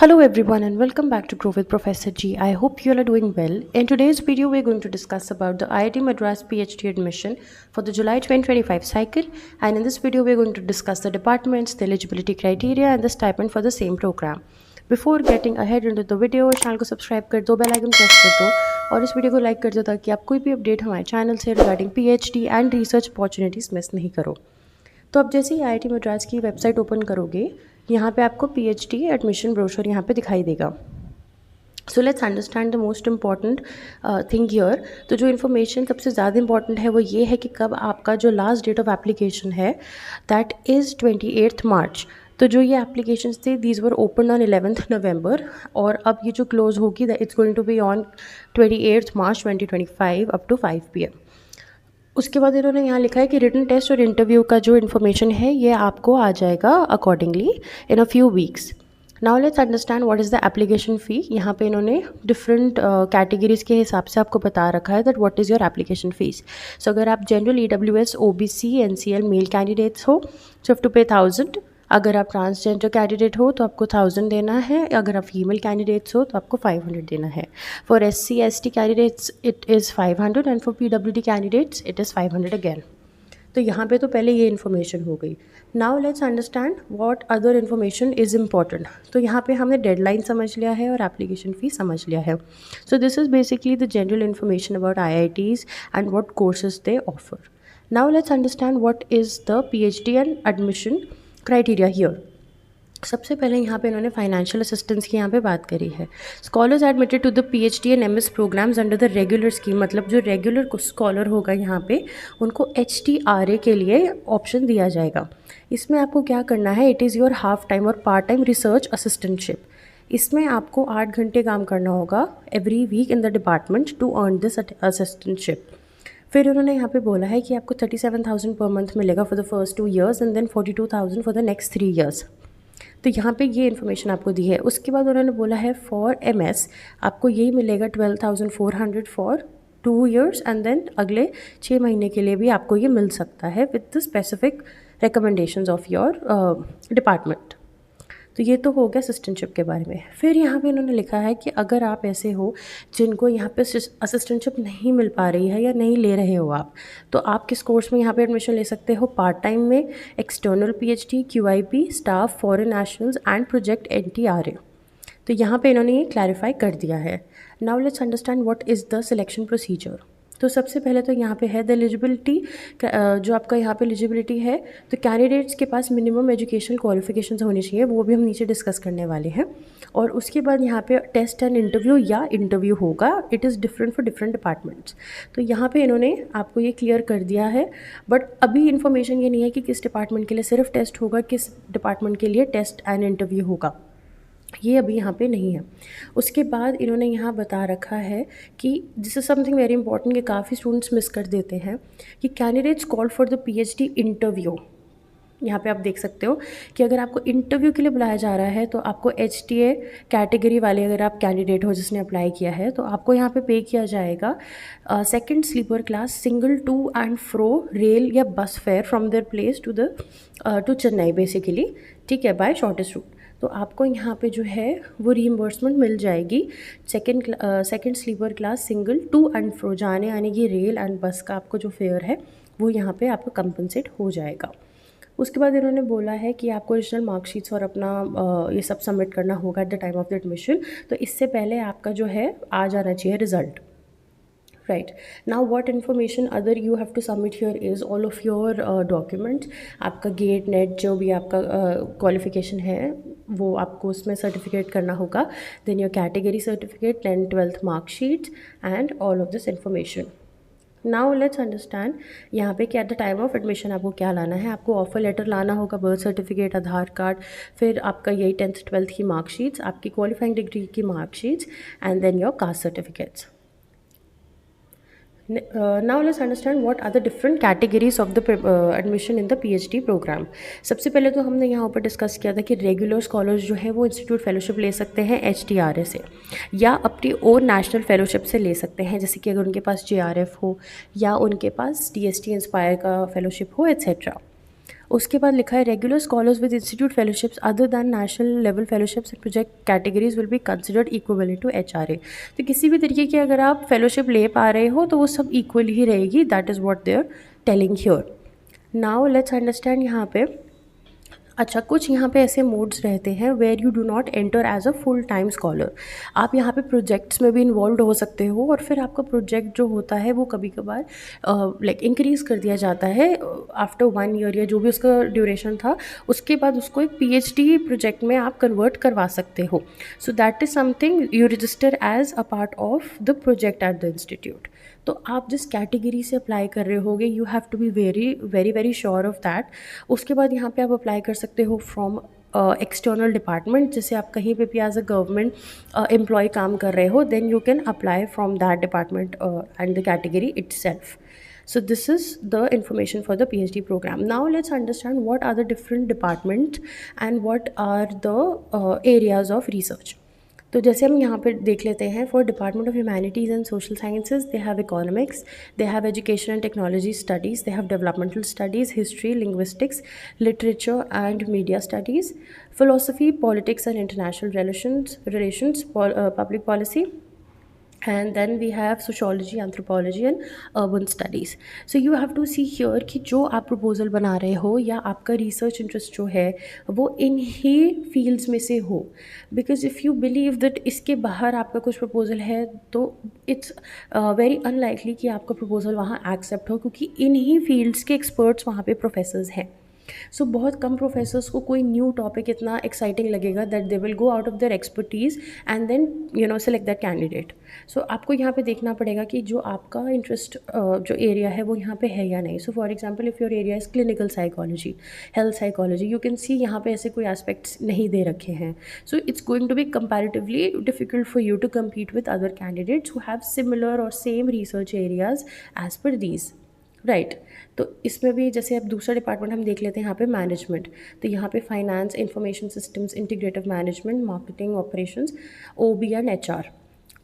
Hello everyone and welcome back to Grow with Professor G. I hope you all are doing well. In today's video, we're going to discuss about the IIT Madras PhD admission for the July 2025 cycle. And in this video, we're going to discuss the departments, the eligibility criteria and the stipend for the same program. Before getting ahead into the video, channel को subscribe कर दो, bell icon press कर दो और इस video को like कर दो ताकि आप कोई भी अपडेट हमारे चैनल से regarding PhD and research opportunities miss नहीं करो। तो अब जैसे ही IIT मद्रास की वेबसाइट ओपन करोगे, यहाँ पे आपको PhD एडमिशन ब्रोशर यहाँ पे दिखाई देगा। So let's understand the most important thing here. तो जो इन्फॉर्मेशन सबसे ज़्यादा इंपॉर्टेंट है वो ये है कि कब आपका जो लास्ट डेट ऑफ एप्लीकेशन है दैट इज़ 28 मार्च। तो जो ये एप्लीकेशंस थे these were open on 11 November और अब ये जो क्लोज होगी it's going to be on 28 March 2025 up to 5 PM। उसके बाद इन्होंने यहाँ लिखा है कि रिटन टेस्ट और इंटरव्यू का जो इन्फॉर्मेशन है ये आपको आ जाएगा accordingly in a few weeks. Now let's understand what is the application fee. यहाँ पे इन्होंने डिफरेंट कैटेगरीज़ के हिसाब से आपको बता रखा है that what is your application fees. So अगर आप general EWS OBC NCL male candidates हो सो हैव टू पे 1000। अगर आप ट्रांसजेंडर कैंडिडेट हो तो आपको 1000 देना है। अगर आप फीमेल कैंडिडेट्स हो तो आपको 500 देना है। For SC ST candidates it is 500 and for PWD candidates it is 500 again. तो यहाँ पे तो पहले ये इन्फॉर्मेशन हो गई। Now let's understand what other information is important. तो यहाँ पे हमने डेडलाइन समझ लिया है और एप्लीकेशन फ़ी समझ लिया है। सो this is basically the general information about IITs and what courses they offer. Now let's understand what is the PhD and admission criteria here. सबसे पहले यहाँ पे इन्होंने फाइनेंशियल असिस्टेंस की यहाँ पे बात करी है। Scholars admitted to the PhD and MS programmes under the regular scheme, मतलब जो रेगुलर स्कॉलर होगा यहाँ पे उनको HTRA के लिए ऑप्शन दिया जाएगा। इसमें आपको क्या करना है, it is your half time और पार्ट टाइम रिसर्च असिस्टेंटशिप। इसमें आपको 8 घंटे काम करना होगा every week in the department to earn this assistantship. फिर उन्होंने यहाँ पे बोला है कि आपको 37,000 पर मंथ मिलेगा for the first 2 years and then 42,000 for the next 3 years। तो यहाँ पे ये इन्फॉर्मेशन आपको दी है। उसके बाद उन्होंने बोला है फॉर MS आपको यही मिलेगा 12,400 फॉर 2 years एंड देन अगले 6 महीने के लिए भी आपको ये मिल सकता है with the specific recommendations of your department. तो ये तो हो गया असिस्टेंटशिप के बारे में। फिर यहाँ पे इन्होंने लिखा है कि अगर आप ऐसे हो जिनको यहाँ पे असिस्टेंटशिप नहीं मिल पा रही है या नहीं ले रहे हो आप, तो आप किस कोर्स में यहाँ पे एडमिशन ले सकते हो, पार्ट टाइम में, external PhD, QIP, staff, foreign nationals and project NTRA। तो यहाँ पे इन्होंने ये क्लैरिफाई कर दिया है। Now let's understand what is the selection procedure. तो सबसे पहले तो यहाँ पे है द एलिजिबिलिटी। जो आपका यहाँ पे एलिजिबिलिटी है तो कैंडिडेट्स के पास मिनिमम एजुकेशन क्वालिफिकेशंस होनी चाहिए, वो भी हम नीचे डिस्कस करने वाले हैं। और उसके बाद यहाँ पे टेस्ट एंड इंटरव्यू या इंटरव्यू होगा, it is different for different departments. तो यहाँ पे इन्होंने आपको ये क्लियर कर दिया है, बट अभी इन्फॉर्मेशन ये नहीं है कि किस डिपार्टमेंट के लिए सिर्फ टेस्ट होगा, किस डिपार्टमेंट के लिए टेस्ट एंड इंटरव्यू होगा, ये अभी यहाँ पे नहीं है। उसके बाद इन्होंने यहाँ बता रखा है कि this is something very important कि काफ़ी स्टूडेंट्स मिस कर देते हैं कि candidates call for the PhD interview. यहाँ पे आप देख सकते हो कि अगर आपको इंटरव्यू के लिए बुलाया जा रहा है तो आपको HTA कैटेगरी वाले अगर आप कैंडिडेट हो जिसने अप्लाई किया है तो आपको यहाँ पे किया जाएगा second sleeper class single to and fro rail या bus fare from their place to Chennai basically, ठीक है, बाय शॉर्टेस्ट रूट। तो आपको यहाँ पे जो है वो रीइंबर्समेंट मिल जाएगी। Second sleeper class single to and fro जाने आने की रेल एंड बस का आपको जो फेयर है वो यहाँ पे आपको कंपनसेट हो जाएगा। उसके बाद इन्होंने बोला है कि आपको ओरिजिनल मार्कशीट्स और अपना ये सब सबमिट करना होगा at the time of the admission. तो इससे पहले आपका जो है आ जाना चाहिए result. Right now what information other you have to submit here is all of your documents. आपका गेट नेट जो भी आपका क्वालिफिकेशन है वो आपको उसमें सर्टिफिकेट करना होगा, then your category certificate, 10th 12th marksheets and all of this information. Now let's understand यहाँ पे कि at the time of admission आपको क्या लाना है। आपको ऑफर लेटर लाना होगा, बर्थ सर्टिफिकेट, आधार कार्ड, फिर आपका यही 10th 12th की मार्कशीट्स, आपकी क्वालिफाइंग डिग्री की marksheets and then your caste certificates. Now let's understand what are the different categories of the admission in the PhD program। सबसे पहले तो हमने यहाँ ऊपर डिस्कस किया था कि रेगुलर स्कॉलर्स जो है वो इंस्टीट्यूट फेलोशिप ले सकते हैं HTRA से या अपनी और नेशनल फेलोशिप से ले सकते हैं, जैसे कि अगर उनके पास JRF हो या उनके पास DST इंस्पायर का फेलोशिप हो एट्सेट्रा। उसके बाद लिखा है regular scholars with institute fellowships other than national level fellowships and project categories will be considered equivalent to HRA। तो किसी भी तरीके की अगर आप फेलोशिप ले पा रहे हो तो वो सब इक्वल ही रहेगी, that is what they are telling here. Now let's understand यहाँ पे, अच्छा कुछ यहाँ पे ऐसे मोड्स रहते हैं where you do not enter as a full time scholar. आप यहाँ पे प्रोजेक्ट्स में भी इन्वॉल्व हो सकते हो और फिर आपका प्रोजेक्ट जो होता है वो कभी कभार लाइक इंक्रीज़ कर दिया जाता है आफ्टर 1 ईयर या जो भी उसका ड्यूरेशन था, उसके बाद उसको एक PhD प्रोजेक्ट में आप कन्वर्ट करवा सकते हो। So that is something you register as a part of the project at the institute. तो आप जिस कैटेगरी से अप्लाई कर रहे होगे you have to be very very very sure of that. उसके बाद यहाँ पे आप अप्लाई कर सकते हो फ्रॉम एक्सटर्नल डिपार्टमेंट, जैसे आप कहीं पे भी एज अ गवर्नमेंट एम्प्लॉय काम कर रहे हो, then you can apply from that department and the category itself. So this is the information for the PhD program. Now let's understand what are the different departments and what are the areas of research. तो जैसे हम यहाँ पर देख लेते हैं, for department of humanities and social sciences they have economics, they have education and technology studies, they have developmental studies, history, linguistics, literature and media studies, philosophy, politics and international relations, public policy, and then we have sociology, anthropology and urban studies. So you have to see here कि जो आप proposal बना रहे हो या आपका research interest जो है वो इन ही fields में से हो, because if you believe that इसके बाहर आपका कुछ proposal है तो it's very unlikely कि आपका proposal वहाँ accept हो, क्योंकि इन ही fields के experts वहाँ पे professors हैं। सो बहुत कम प्रोफेसर्स को कोई न्यू टॉपिक इतना एक्साइटिंग लगेगा that they will go out of their expertise and then select that candidate. So आपको यहाँ पे देखना पड़ेगा कि जो आपका इंटरेस्ट जो एरिया है वो यहाँ पे है या नहीं। So for example if your area is clinical psychology, health psychology, you can see यहाँ पे ऐसे कोई एस्पेक्ट्स नहीं दे रखे हैं। So it's going to be comparatively difficult for you to compete with other candidates who have similar और same research areas as per these, right. तो इसमें भी जैसे अब दूसरा डिपार्टमेंट हम देख लेते हैं यहाँ पे मैनेजमेंट। तो यहाँ पे finance, information systems, integrative management, marketing, operations, OB and HR।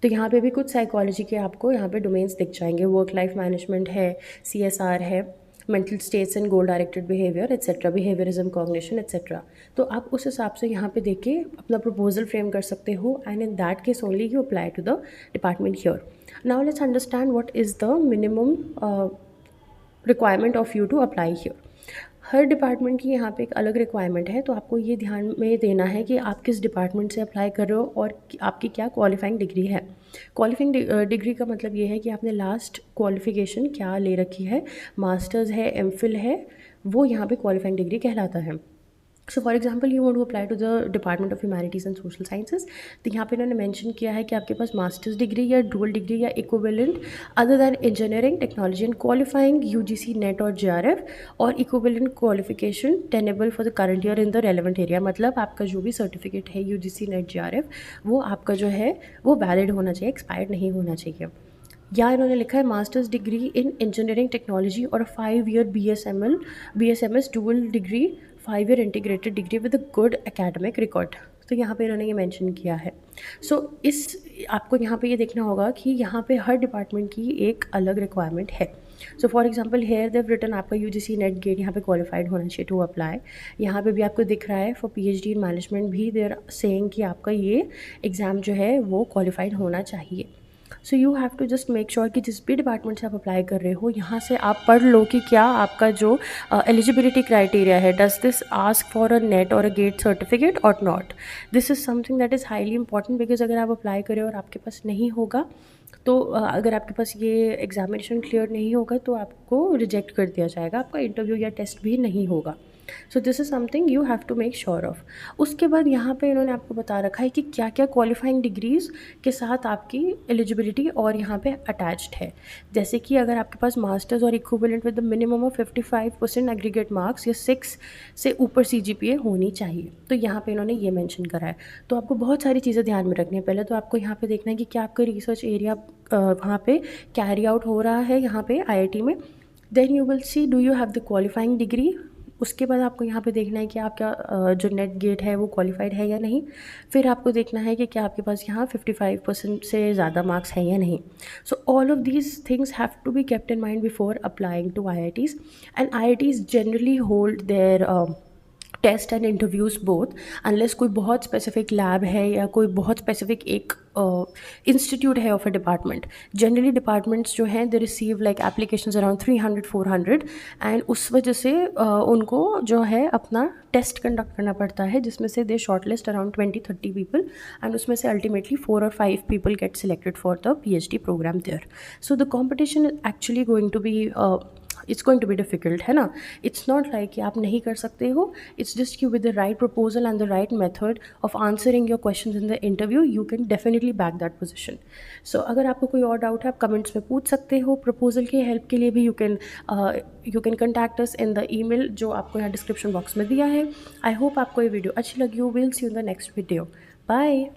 तो यहाँ पे भी कुछ साइकोलॉजी के आपको यहाँ पे डोमेन्स दिख जाएंगे, वर्क लाइफ मैनेजमेंट है, CSR है, mental states and goal directed behaviour etcetera, behaviourism, cognition etcetera. तो आप उस हिसाब से यहाँ पे देख के अपना प्रपोजल फ्रेम कर सकते हो and in that case only you apply to the department here. Now let's understand what is the minimum requirement of you to apply here. हर डिपार्टमेंट की यहाँ पे एक अलग रिक्वायरमेंट है, तो आपको ये ध्यान में देना है कि आप किस डिपार्टमेंट से अप्लाई कर रहे हो और आपकी क्या क्वालिफाइंग डिग्री है। क्वालिफाइंग डिग्री का मतलब ये है कि आपने लास्ट क्वालिफिकेशन क्या ले रखी है, मास्टर्स है, MPhil है, वो यहाँ पे क्वालिफाइंग डिग्री कहलाता है। So for example you want to apply to the department of humanities and social sciences, तो यहाँ पे इन्होंने मेंशन किया है कि आपके पास मास्टर्स डिग्री या डुअल डिग्री या equivalent other than engineering, technology and qualifying UGC NET और JRF और equivalent qualification tenable for the current year in the relevant area. मतलब आपका जो भी सर्टिफिकेट है UGC नेट JRF वो आपका जो है वो वैलिड होना चाहिए, एक्सपायर्ड नहीं होना चाहिए। या इन्होंने लिखा है masters degree in engineering technology और 5 year BSMS dual degree, 5 year integrated degree with a good academic record. तो यहाँ पे इन्होंने ये मेंशन किया है। सो आपको यहाँ पे ये देखना होगा कि यहाँ पे हर डिपार्टमेंट की एक अलग रिक्वायरमेंट है। So for example here they've written आपका UGC नेट गेट यहाँ पे क्वालिफाइड होना चाहिए टू अप्लाई। यहाँ पे भी आपको दिख रहा है फॉर PhD इन मैनेजमेंट भी देर सेइंग कि आपका ये एग्ज़ाम जो है वो क्वालिफाइड होना चाहिए। So you have to just make sure कि जिस भी डिपार्टमेंट से आप अप्लाई कर रहे हो यहाँ से आप पढ़ लो कि क्या आपका जो एलिजिबिलिटी क्राइटेरिया है, does this ask for a net और अ गेट सर्टिफिकेट और not. This is something that is highly important, because अगर आप अप्लाई करें और आपके पास नहीं होगा तो अगर आपके पास ये एग्जामिनेशन क्लियर नहीं होगा तो आपको रिजेक्ट कर दिया जाएगा, आपका इंटरव्यू या टेस्ट भी नहीं होगा। So this is something you have to make sure of. उसके बाद यहाँ पे इन्होंने आपको बता रखा है कि क्या क्या क्वालिफाइंग डिग्रीज़ के साथ आपकी एलिजिबिलिटी और यहाँ पे अटैच्ड है। जैसे कि अगर आपके पास मास्टर्स और equivalent with the minimum of 55% aggregate marks या 6 से ऊपर CGPA होनी चाहिए, तो यहाँ पे इन्होंने ये मेंशन करा है। तो आपको बहुत सारी चीज़ें ध्यान में रखनी है। पहले तो आपको यहाँ पे देखना है कि क्या आपका रिसर्च एरिया वहाँ पे कैरी आउट हो रहा है यहाँ पे IIT में। Then you will see do you have the qualifying degree, उसके बाद आपको यहाँ पे देखना है कि आपका जो नेट गेट है वो क्वालिफाइड है या नहीं। फिर आपको देखना है कि क्या आपके पास यहाँ 55% से ज़्यादा मार्क्स हैं या नहीं। So all of these things have to be kept in mind before applying to IITs, and IITs generally hold their test and interviews both, unless कोई बहुत स्पेसिफिक लैब है या कोई बहुत स्पेसिफिक एक इंस्टीट्यूट है of a department. Generally departments जो हैं they receive like applications around 300-400, and उस वजह से उनको जो है अपना टेस्ट कंडक्ट करना पड़ता है, जिसमें से they short list around 20-30 people, and उसमें से अल्टीमेटली 4 और 5 people get selected for the PhD programme there. So the competition is actually going to be it's going to be difficult, है ना। इट्स नॉट लाइक कि आप नहीं कर सकते हो, इट्स जस्ट कि with the right proposal and the right method of answering your questions in the interview you can definitely back that position. So अगर आपको कोई और डाउट है आप कमेंट्स में पूछ सकते हो। प्रपोजल की हेल्प के लिए भी you can contact us in the email जो आपको यहाँ डिस्क्रिप्शन बॉक्स में दिया है। आई होप आपको ये वीडियो अच्छी लगी हो। Will see you in the next video. Bye.